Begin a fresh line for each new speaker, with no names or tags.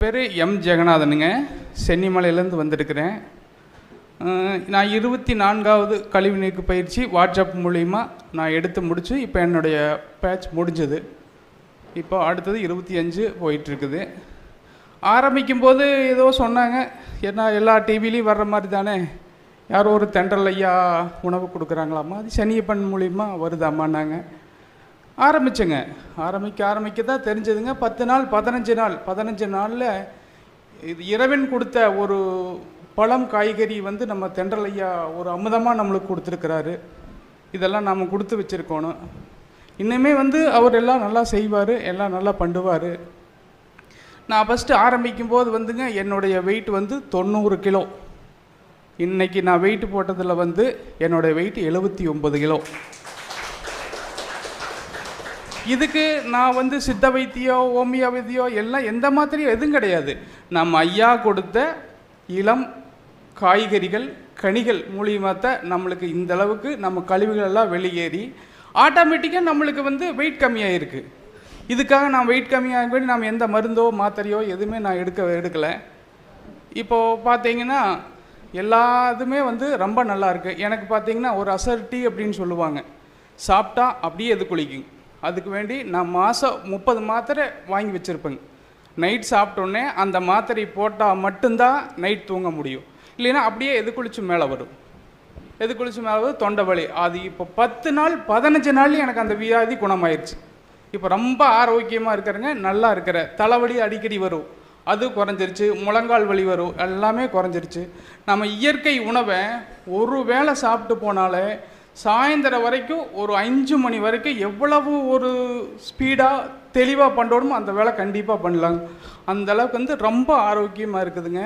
பேர் எம் ஜெகநாதனுங்க. சென்னிமலையிலேருந்து வந்திருக்கிறேன். நான் 24வது கழிவு நீக்கு பயிற்சி வாட்ஸ்அப் மூலிமா நான் எடுத்து முடித்து இப்போ என்னுடைய பேட்ச் முடிஞ்சது. இப்போ அடுத்தது 25 போயிட்டுருக்குது. ஆரம்பிக்கும்போது ஏதோ சொன்னாங்க, ஏன்னா எல்லா டிவிலையும் வர்ற மாதிரி தானே, யாரோ ஒரு தென்றல் ஐயா உணவு கொடுக்குறாங்களாம்மா, அது சனியப்பன் மூலிமா வருதாம்மான்னாங்க. ஆரம்பித்தேங்க. ஆரம்பிக்க தான் தெரிஞ்சதுங்க. 10 நாள் 15 நாளில் இது இறைவன் கொடுத்த ஒரு பழம் காய்கறி வந்து நம்ம தென்றல் ஐயா ஒரு அமுதமாக நம்மளுக்கு கொடுத்துருக்கிறாரு. இதெல்லாம் நாம் கொடுத்து வச்சுருக்கணும். இன்னுமே வந்து அவர் எல்லாம் நல்லா செய்வார், எல்லாம் நல்லா பண்ணுவார். நான் ஃபஸ்ட்டு ஆரம்பிக்கும்போது வந்துங்க என்னுடைய வெயிட் வந்து 90 கிலோ. இன்றைக்கி நான் வெயிட் போட்டதில் வந்து என்னுடைய வெயிட் 79 கிலோ. இதுக்கு நான் வந்து சித்த வைத்தியோ ஹோமியோ வைத்தியோ எல்லாம் எந்த மாத்திரையும் எதுவும் கிடையாது. நம்ம ஐயா கொடுத்த இளம் காய்கறிகள் கனிகள் மூலியமாக தான் நம்மளுக்கு இந்த அளவுக்கு நம்ம கழிவுகளெல்லாம் வெளியேறி ஆட்டோமேட்டிக்காக நம்மளுக்கு வந்து வெயிட் கம்மியாகிருக்கு. இதுக்காக நான் வெயிட் கம்மியாக வேண்டி நம்ம எந்த மருந்தோ மாத்திரையோ எதுவுமே நான் எடுக்கலை. இப்போது பார்த்தீங்கன்னா எல்லாத்துமே வந்து ரொம்ப நல்லா இருக்குது. எனக்கு பார்த்தீங்கன்னா ஒரு அசர்ட்டி அப்படின்னு சொல்லுவாங்க, சாப்பிட்டா அப்படியே எது குளிக்கும். அதுக்கு வேண்டி நான் மாதம் 30 மாத்திரை வாங்கி வச்சுருப்பேங்க. நைட் சாப்பிட்டோன்னே அந்த மாத்திரை போட்டால் மட்டும்தான் நைட் தூங்க முடியும். இல்லைன்னா அப்படியே எது குளிச்சு மேலே வரும். தொண்டை வலி. அது இப்போ 10 நாள் 15 நாள்லேயும் எனக்கு அந்த வியாதி குணமாயிருச்சு. இப்போ ரொம்ப ஆரோக்கியமாக இருக்கிறேங்க, நல்லா இருக்கிற. தலைவலி அடிக்கடி வரும், அது குறைஞ்சிருச்சு. முழங்கால் வலி வரும், எல்லாமே குறைஞ்சிருச்சு. நம்ம இயற்கை உணவை ஒரு வேளை சாப்பிட்டு போனாலே சாயந்தரம் வரைக்கும் ஒரு 5 மணி வரைக்கும் எவ்வளவு ஒரு ஸ்பீடாக தெளிவாக பண்ணுறோமோ அந்த வேலை கண்டிப்பாக பண்ணலாங்க. அந்தளவுக்கு வந்து ரொம்ப ஆரோக்கியமாக இருக்குதுங்க.